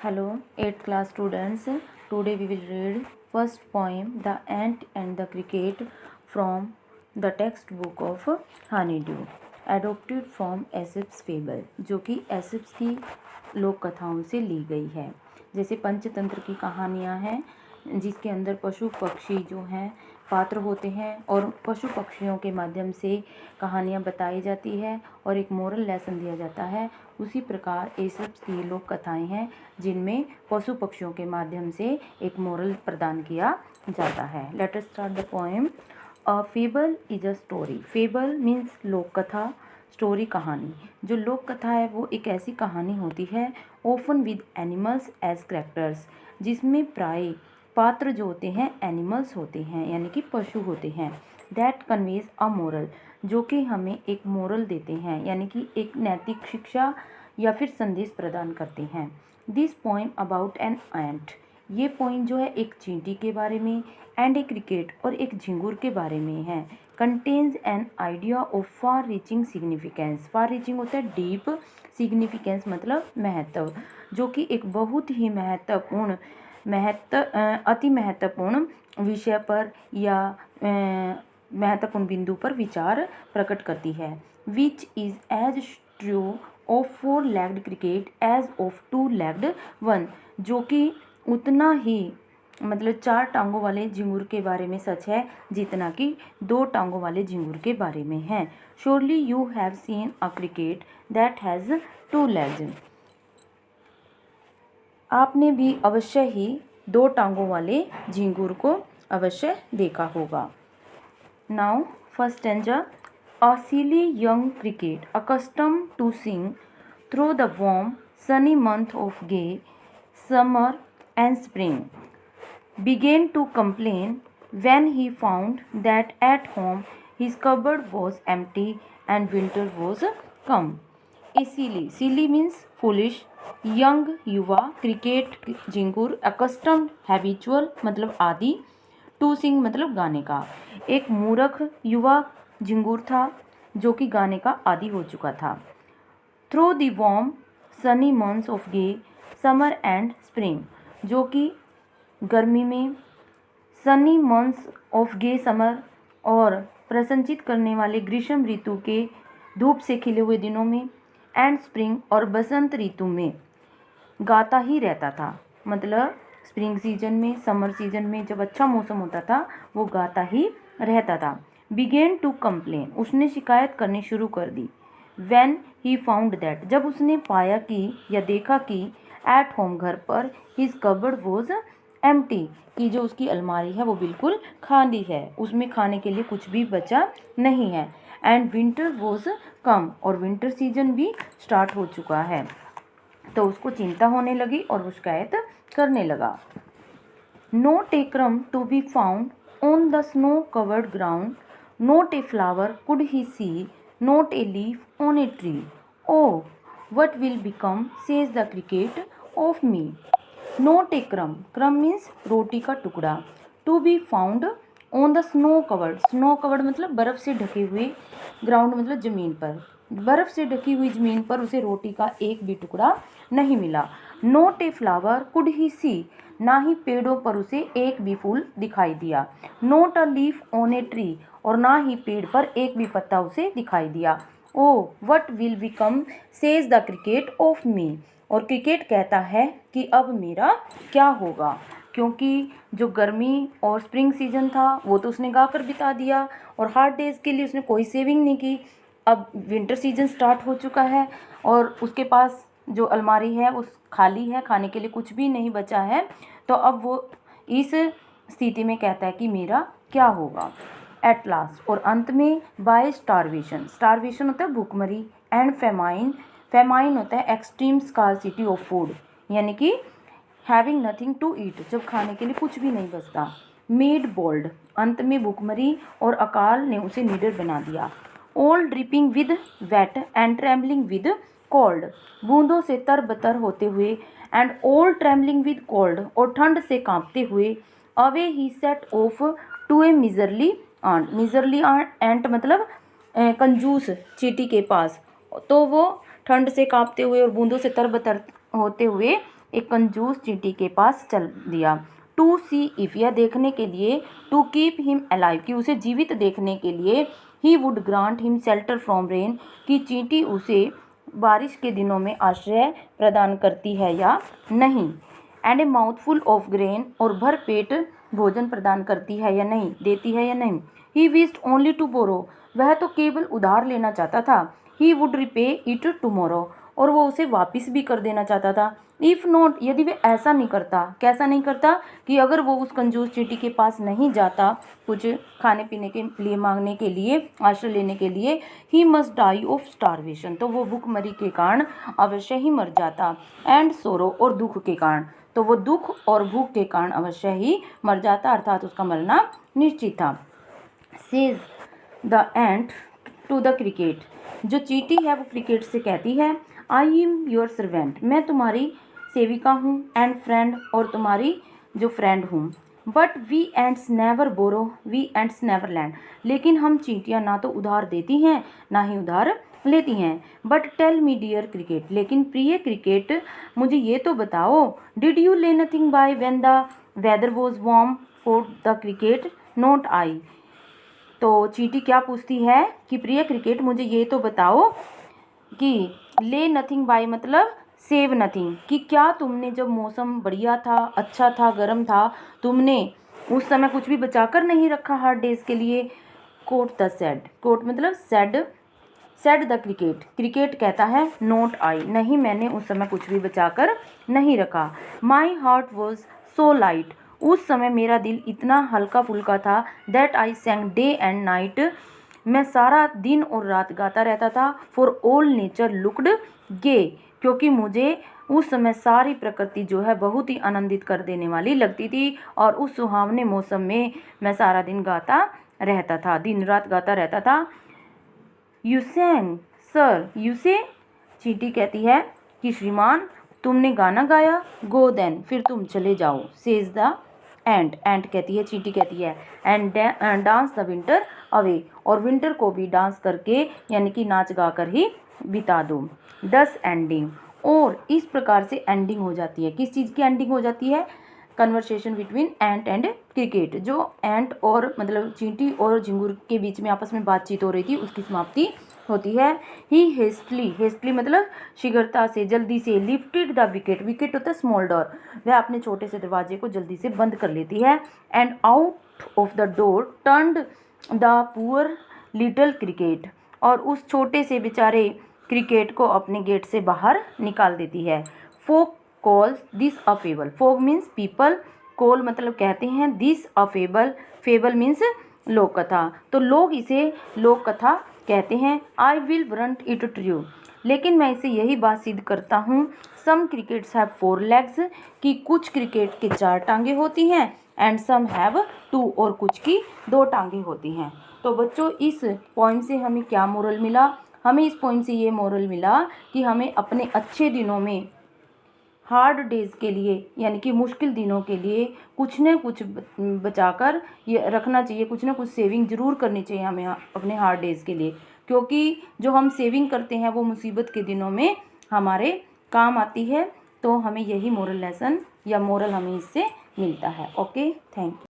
Hello, 8th class students. Today we will read first poem The Ant and the Cricket from the textbook of Honeydew, adopted from Aesop's Fable, जो कि एसिप्स की लोक कथाओं से ली गई है। जैसे पंचतंत्र की कहानियाँ हैं जिसके अंदर पशु पक्षी जो हैं पात्र होते हैं और पशु पक्षियों के माध्यम से कहानियाँ बताई जाती है और एक मोरल लेसन दिया जाता है। उसी प्रकार एसप्स की लोक कथाएँ हैं जिनमें पशु पक्षियों के माध्यम से एक मोरल प्रदान किया जाता है। Let us start the poem. A fable is a story. Fable means लोक कथा, स्टोरी कहानी। जो लोक कथा है वो एक ऐसी कहानी होती है often with animals as characters, जिसमें प्राय पात्र जो होते हैं एनिमल्स होते हैं यानी कि पशु होते हैं। दैट कन्वेज अ मोरल, जो कि हमें एक मोरल देते हैं यानी कि एक नैतिक शिक्षा या फिर संदेश प्रदान करते हैं। This poem about an ant, ये पोइम जो है एक चींटी के बारे में एंड ए क्रिकेट और एक झिंगुर के बारे में है। Contains an idea of far reaching significance. Far reaching होता है डीप, सिग्निफिकेंस मतलब महत्व, जो कि एक बहुत ही अति महत्वपूर्ण विषय पर या महत्वपूर्ण बिंदु पर विचार प्रकट करती है। Which is as true of 4-legged cricket as of 2-legged one, जो कि उतना ही मतलब 4 टांगों वाले झिंगुर के बारे में सच है जितना कि 2 टांगों वाले झिंगुर के बारे में है। Surely you have seen a cricket that has 2 legs। आपने भी अवश्य ही 2 टांगों वाले झिंगुर को अवश्य देखा होगा। Now first stanza. A silly young cricket accustomed to sing through the warm sunny month of gay summer and spring began to complain when he found that at home his cupboard was empty and winter was come. A silly means foolish, young युवा, cricket झिंगुर, accustomed habitual मतलब आदि, to sing मतलब गाने का। एक मूर्ख युवा झिंगुर था जो कि गाने का आदी हो चुका था। Through the warm sunny months of gay summer and spring, जो कि गर्मी में, sunny months of gay summer और प्रसन्नचित करने वाले ग्रीष्म ऋतु के धूप से खिले हुए दिनों में, एंड स्प्रिंग और बसंत ऋतु में गाता ही रहता था। मतलब स्प्रिंग सीजन में, समर सीजन में जब अच्छा मौसम होता था वो गाता ही रहता था। बिगेन टू कंप्लेन, उसने शिकायत करनी शुरू कर दी। व्हेन ही फाउंड दैट, जब उसने पाया कि या देखा कि एट होम घर पर, हिज कबर्ड वॉज एम्प्टी, कि जो उसकी अलमारी है वो बिल्कुल खाली है, उसमें खाने के लिए कुछ भी बचा नहीं है। एंड विंटर वॉज कम, और विंटर सीजन भी स्टार्ट हो चुका है। तो उसको चिंता होने लगी और वो शिकायत करने लगा। Not a crumb to be found on the snow covered ground, not a flower could he see, not a leaf on a tree. Oh what will become says the cricket of me. Not a crumb, crumb means रोटी का टुकड़ा, to be found on the snow covered मतलब बर्फ़ से ढके हुए, ground मतलब ज़मीन पर, बर्फ़ से ढकी हुई ज़मीन पर उसे रोटी का एक भी टुकड़ा नहीं मिला। Not a flower could he see, ना ही पेड़ों पर उसे एक भी फूल दिखाई दिया। Note a leaf on a tree, और ना ही पेड़ पर एक भी पत्ता उसे दिखाई दिया। Oh what will become says the cricket of me, और क्रिकेट कहता है कि अब मेरा क्या होगा, क्योंकि जो गर्मी और स्प्रिंग सीजन था वो तो उसने गाकर बिता दिया और हार्ड डेज़ के लिए उसने कोई सेविंग नहीं की। अब विंटर सीजन स्टार्ट हो चुका है और उसके पास जो अलमारी है वो खाली है, खाने के लिए कुछ भी नहीं बचा है। तो अब वो इस स्थिति में कहता है कि मेरा क्या होगा। एट लास्ट, और अंत में, बाय स्टारवेशन, स्टारवेशन होता है भूखमरी, एंड फेमाइन, फेमाइन होता है एक्सट्रीम स्कार्सिटी ऑफ फूड, यानी कि हैविंग नथिंग टू ईट, जब खाने के लिए कुछ भी नहीं बचता। मेड बोल्ड, अंत में भूखमरी और अकाल ने उसे निडर बना दिया। All dripping with wet and trembling with cold, बूंदों से तरबतर होते हुए, and all trembling with cold, और ठंड से कांपते हुए। Away he set off to a miserly ant, miserly ant मतलब कंजूस चींटी के पास। तो वो ठंड से कांपते हुए और बूंदों से तरबतर होते हुए एक कंजूस चींटी के पास चल दिया। टू सी इफ, यह देखने के लिए, टू कीप हिम अलाइव, कि उसे जीवित देखने के लिए, he would grant him shelter from rain, कि चींटी उसे बारिश के दिनों में आश्रय प्रदान करती है या नहीं। And A mouthful of grain, और भर पेट भोजन प्रदान करती है या नहीं, देती है या नहीं। He wished only to borrow, वह तो केवल उधार लेना चाहता था। He would repay it tomorrow, और वो उसे वापस भी कर देना चाहता था। इफ़ नॉट, यदि वे ऐसा नहीं करता, कैसा नहीं करता, कि अगर वो उस कंजूस चींटी के पास नहीं जाता कुछ खाने पीने के लिए मांगने के लिए, आश्रय लेने के लिए, he must die of starvation, तो वो भूखमरी के कारण अवश्य ही मर जाता। एंड सोरो, और दुख के कारण, तो वो दुख और भूख के कारण अवश्य ही मर जाता, अर्थात उसका मरना निश्चित था। Says the ant to the cricket, जो चींटी है वो क्रिकेट से कहती है, आई एम योर सर्वेंट, मैं तुम्हारी सेविका हूँ, एंड फ्रेंड, और तुम्हारी जो फ्रेंड हूँ। But we ants never borrow, we ants never lend, लेकिन हम चींटियाँ ना तो उधार देती हैं ना ही उधार लेती हैं। But tell me dear cricket, लेकिन प्रिय क्रिकेट मुझे ये तो बताओ, did you lay nothing by when the weather was warm for the cricket, not I. तो चींटी क्या पूछती है कि प्रिय क्रिकेट मुझे ये तो बताओ कि ले नथिंग बाय मतलब सेव नथिंग, कि क्या तुमने जब मौसम बढ़िया था, अच्छा था, गर्म था, तुमने उस समय कुछ भी बचाकर नहीं रखा हार्ड डेज के लिए। कोट द सेड, कोट मतलब said, said the cricket, cricket कहता है नॉट आई, नहीं मैंने उस समय कुछ भी बचाकर नहीं रखा। My heart was so light, उस समय मेरा दिल इतना हल्का फुल्का था, that I sang day and night, मैं सारा दिन और रात गाता रहता था। For all nature looked gay, क्योंकि मुझे उस समय सारी प्रकृति जो है बहुत ही आनंदित कर देने वाली लगती थी, और उस सुहावने मौसम में मैं सारा दिन गाता रहता था, दिन रात गाता रहता था। यू सेंग सर, यू से, चींटी कहती है कि श्रीमान तुमने गाना गाया, गो देन, फिर तुम चले जाओ। सेज द एंट, एंट कहती है, चींटी कहती है, and dance the winter away, और विंटर को भी डांस करके यानी कि नाच गा कर ही बिता दो। दस एंडिंग, और इस प्रकार से एंडिंग हो जाती है। किस चीज़ की एंडिंग हो जाती है? Conversation between ant and cricket, जो एंट और मतलब चींटी और झिंगुर के बीच में आपस में बातचीत हो रही थी उसकी समाप्ति होती है। ही हेस्टली, हेस्टली मतलब शीघ्रता से, जल्दी से, लिफ्टेड द विकेट, विकेट होता है स्मॉल डोर, वह अपने छोटे से दरवाजे को जल्दी से बंद कर लेती है। And out of the door turned the poor little cricket, और उस छोटे से बेचारे क्रिकेट को अपने गेट से बाहर निकाल देती है। Folk call this a fable, folk means people, call मतलब कहते हैं, this a fable, fable means लोक कथा, तो लोग इसे लोक कथा कहते हैं। I will warrant it true, लेकिन मैं इसे यही बात सिद्ध करता हूँ, सम क्रिकेट्स हैव 4 लेग्स, कि कुछ क्रिकेट के 4 टांगे होती हैं, एंड सम हैव 2, और कुछ की 2 टांगे होती हैं। तो बच्चों इस पॉइंट से हमें क्या मोरल मिला? हमें इस पॉइंट से ये मोरल मिला कि हमें अपने अच्छे दिनों में, हार्ड डेज़ के लिए यानी कि मुश्किल दिनों के लिए कुछ न कुछ बचाकर ये रखना चाहिए, कुछ ना कुछ सेविंग ज़रूर करनी चाहिए हमें अपने हार्ड डेज़ के लिए, क्योंकि जो हम सेविंग करते हैं वो मुसीबत के दिनों में हमारे काम आती है। तो हमें यही मोरल लेसन या मोरल हमें इससे मिलता है। Okay, thank you.